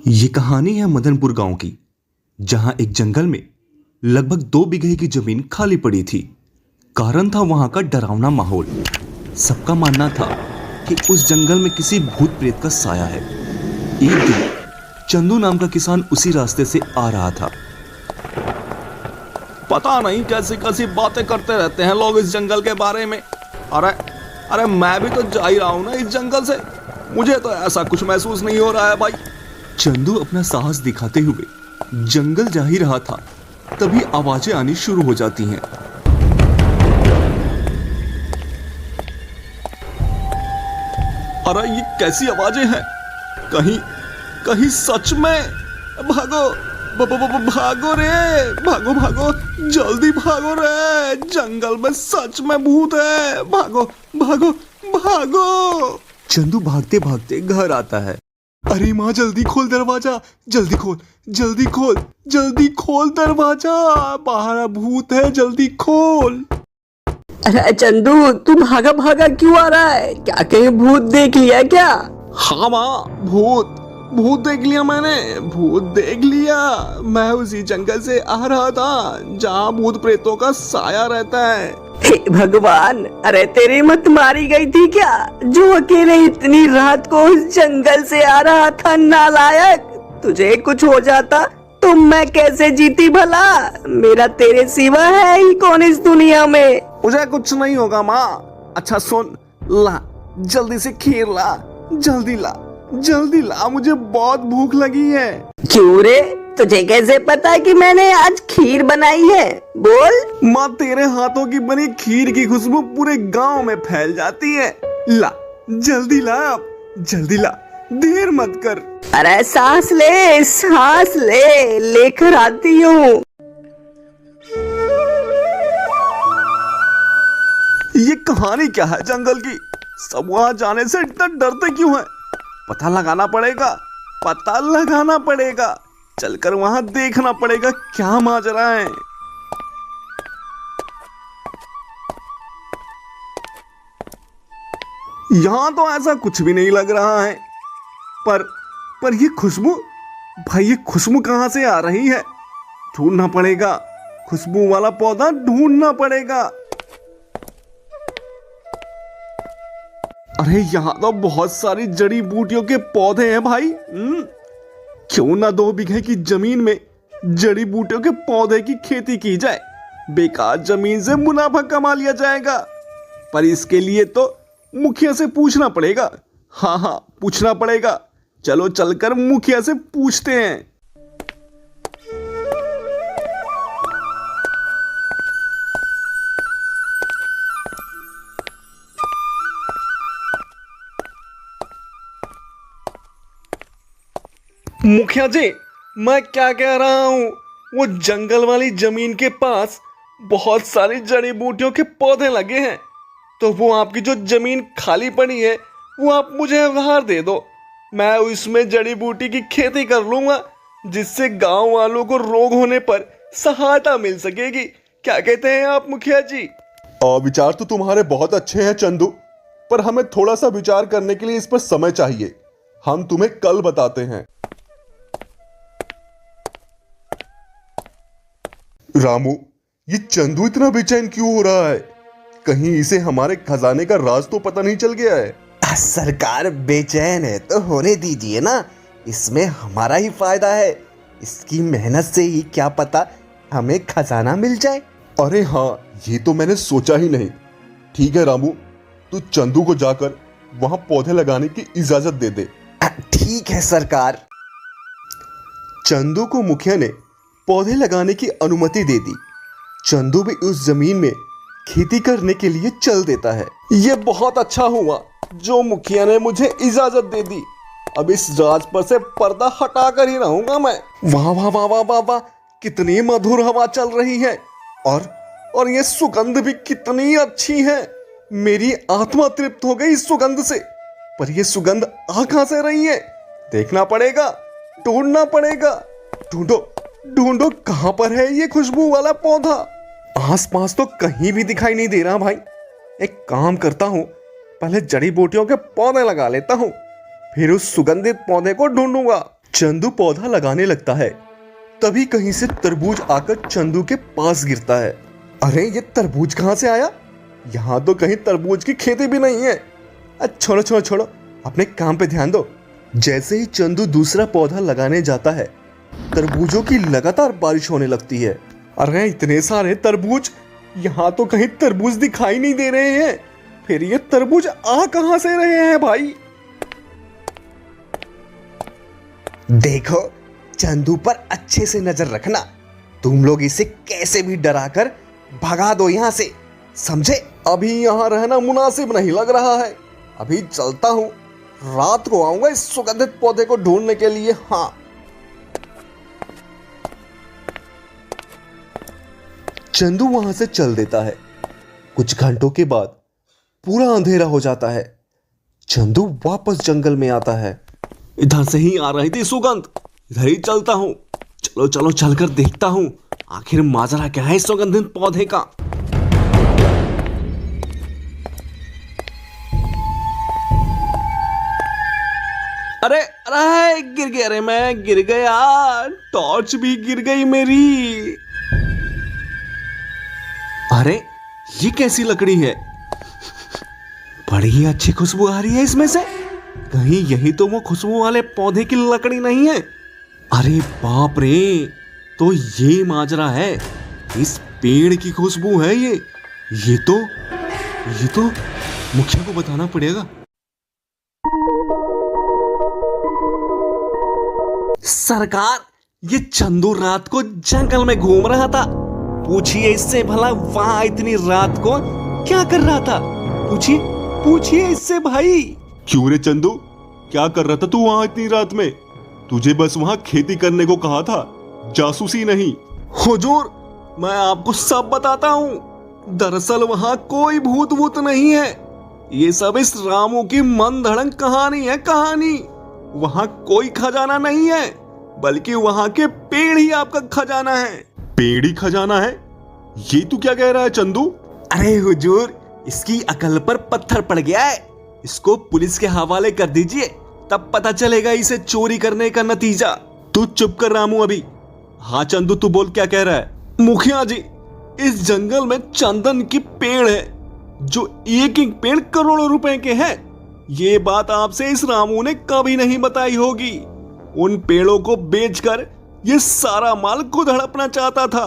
ये कहानी है मदनपुर गांव की, जहां एक जंगल में लगभग 2 बीघे की जमीन खाली पड़ी थी। कारण था वहां का डरावना माहौल। सबका मानना था कि उस जंगल में किसी भूत प्रेत का साया है। एक दिन चंदू नाम का किसान उसी रास्ते से आ रहा था। पता नहीं कैसी कैसी बातें करते रहते हैं लोग इस जंगल के बारे में। अरे अरे मैं भी तो जा ही रहा हूं ना इस जंगल से। मुझे तो ऐसा कुछ महसूस नहीं हो रहा है भाई। चंदू अपना साहस दिखाते हुए जंगल जा ही रहा था, तभी आवाजें आनी शुरू हो जाती हैं। अरे ये कैसी आवाजें हैं? कहीं कहीं सच में भागो भागो रे, भागो भागो, जल्दी भागो रे, जंगल में सच में भूत है। भागो भागो भागो। चंदू भागते भागते घर आता है। अरे माँ जल्दी खोल दरवाजा, जल्दी खोल, जल्दी खोल, जल्दी खोल दरवाजा, बाहर भूत है, जल्दी खोल। अरे चंदू, तू भागा भागा क्यों आ रहा है? क्या कहीं भूत देख लिया क्या? हाँ माँ, भूत भूत देख लिया मैंने, भूत देख लिया। मैं उसी जंगल से आ रहा था जहाँ भूत प्रेतों का साया रहता है। हे भगवान, अरे तेरी मत मारी गई थी क्या, जो अकेले इतनी रात को उस जंगल से आ रहा था? नालायक, तुझे कुछ हो जाता तो मैं कैसे जीती भला? मेरा तेरे सिवा है ही कौन इस दुनिया में? मुझे कुछ नहीं होगा माँ। अच्छा सुन, ला जल्दी से खीर ला, जल्दी ला, जल्दी ला, मुझे बहुत भूख लगी है। क्यों रे, तुझे कैसे पता कि मैंने आज खीर बनाई है? बोल। माँ तेरे हाथों की बनी खीर की खुशबू पूरे गांव में फैल जाती है। ला जल्दी ला, जल्दी ला, देर मत कर। अरे सांस ले, सांस ले, लेकर आती हूँ। ये कहानी क्या है जंगल की? सब वहां जाने से इतना डरते क्यों हैं? पता लगाना पड़ेगा, पता लगाना पड़ेगा, चलकर वहां देखना पड़ेगा क्या माजरा है। यहां तो ऐसा कुछ भी नहीं लग रहा है, पर ये खुशबू, भाई ये खुशबू कहां से आ रही है? ढूंढना पड़ेगा, खुशबू वाला पौधा ढूंढना पड़ेगा। अरे यहाँ तो बहुत सारी जड़ी बूटियों के पौधे हैं भाई। क्यों ना 2 बीघे की जमीन में जड़ी बूटियों के पौधे की खेती की जाए। बेकार जमीन से मुनाफा कमा लिया जाएगा, पर इसके लिए तो मुखिया से पूछना पड़ेगा। हाँ हाँ, पूछना पड़ेगा। चलो चलकर मुखिया से पूछते हैं। मुखिया जी, मैं क्या कह रहा हूँ, वो जंगल वाली जमीन के पास बहुत सारी जड़ी बूटियों के पौधे लगे हैं, तो वो आपकी जो जमीन खाली पड़ी है वो आप मुझे उधार दे दो। मैं उसमें जड़ी बूटी की खेती कर लूंगा, जिससे गांव वालों को रोग होने पर सहायता मिल सकेगी। क्या कहते हैं आप मुखिया जी? विचार तो तुम्हारे बहुत अच्छे हैं चंदू, पर हमें थोड़ा सा विचार करने के लिए इस पर समय चाहिए। हम तुम्हें कल बताते हैं। रामू, ये चंदू इतना बेचैन क्यों हो रहा है? कहीं इसे हमारे खजाने का राज तो पता नहीं चल गया है? सरकार बेचैन है तो होने दीजिए ना, इसमें हमारा ही फायदा है। इसकी मेहनत से ही क्या पता हमें खजाना मिल जाए। अरे हाँ, ये तो मैंने सोचा ही नहीं। ठीक है रामू, तू चंदू को जाकर वहां पौधे लगाने की इजाजत दे दे। ठीक है सरकार। चंदू को मुखिया ने पौधे लगाने की अनुमति दे दी। चंदू भी उस जमीन में खेती करने के लिए चल देता है। ये बहुत अच्छा हुआ जो मुखिया ने मुझे इजाजत दे दी। अब इस राज पर से पर्दा हटा कर ही रहूंगा मैं। वाह वाह वाह वाह वाह वाह, कितनी मधुर हवा चल रही है, और ये सुगंध भी कितनी अच्छी है। मेरी आत्मा तृप्त हो गई इस सुगंध से। पर ये सुगंध आ कहां से रही है? देखना पड़ेगा, ढूंढना पड़ेगा। ढूंढो ढूंढो, कहां पर है ये खुशबू वाला पौधा? आसपास तो कहीं भी दिखाई नहीं दे रहा भाई। एक काम करता हूं, पहले जड़ी बूटियों के पौधे लगा लेता हूं, फिर उस सुगंधित पौधे को ढूंढूंगा। चंदू पौधा लगाने लगता है। तभी कहीं से तरबूज आकर चंदू के पास गिरता है। अरे ये तरबूज कहाँ से आया? यहाँ तो कहीं तरबूज की खेती भी नहीं है। छोड़ो छोड़ो छोड़ो, अपने काम पे ध्यान दो। जैसे ही चंदू दूसरा पौधा लगाने जाता है, तरबूजों की लगातार बारिश होने लगती है। अरे इतने सारे तरबूज, यहाँ तो कहीं तरबूज दिखाई नहीं दे रहे हैं। फिर ये तरबूज आ कहाँ से रहे हैं भाई? देखो, चंदू पर अच्छे से नजर रखना। तुम लोग इसे कैसे भी डराकर भगा दो यहाँ से, समझे? अभी यहाँ रहना मुनासिब नहीं लग रहा है। अभी चलता हूँ, रात को आऊंगा इस सुगंधित पौधे को ढूंढने के लिए। हाँ। चंदू वहां से चल देता है। कुछ घंटों के बाद पूरा अंधेरा हो जाता है। चंदू वापस जंगल में आता है। इधर से ही आ रही थी सुगंध, इधर ही चलता हूं। चलो चलो चलकर देखता हूं आखिर माजरा क्या है इस सुगंधित पौधे का। अरे अरे गिर गया, अरे मैं गिर गया, टॉर्च भी गिर गई मेरी। अरे ये कैसी लकड़ी है? बड़ी ही अच्छी खुशबू आ रही है इसमें से। कहीं यही तो वो खुशबू वाले पौधे की लकड़ी नहीं है? अरे बाप रे, तो ये माजरा है, इस पेड़ की खुशबू है ये तो मुखिया को बताना पड़ेगा। सरकार, ये चंदू रात को जंगल में घूम रहा था। पूछिए इससे भला वहां इतनी रात को क्या कर रहा था। पूछिए इससे भाई। क्यों रे चंदू, क्या कर रहा था तू वहां इतनी रात में? तुझे बस वहां खेती करने को कहा था, जासूसी नहीं। हुजूर, मैं आपको सब बताता हूँ। दरअसल वहां कोई भूत वूत नहीं है। ये सब इस रामू की मन धड़ंग कहानी है, कहानी। वहां कोई खजाना नहीं है, बल्कि वहां के पेड़ ही आपका खजाना है। पेड़ ही खजाना है? ये तू क्या कह रहा है चंदू? अरे हुजूर, इसकी अकल पर पत्थर पड़ गया है। इसको पुलिस के हवाले कर दीजिए, तब पता चलेगा इसे चोरी करने का नतीजा। तू चुप कर रामू अभी। हाँ चंदू, तू बोल क्या कह रहा है? मुखिया जी, इस जंगल में चंदन की पेड़ है, जो एक एक पेड़ करोड़ों रुपए के हैं। ये बात आपसे इस रामू ने कभी नहीं बताई होगी। उन पेड़ों को बेचकर ये सारा माल खुद हड़पना चाहता था।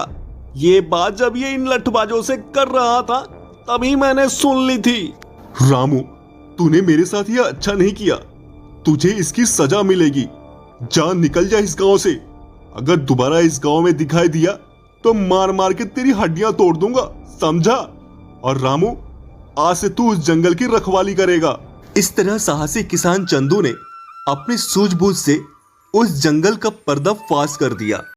ये बात जब ये इन लठबाजों से कर रहा था, तभी मैंने सुन ली थी। रामू, तूने मेरे साथ यह अच्छा नहीं किया। तुझे इसकी सजा मिलेगी। जा, निकल जा इस गांव से। अगर दोबारा इस गांव में दिखाई दिया तो मार मार के तेरी हड्डियां तोड़ दूंगा, समझा? और रामू, आज से तू उस जंगल की रखवाली करेगा। इस तरह साहसी किसान चंदू ने अपनी सूझबूझ से उस जंगल का पर्दाफाश कर दिया।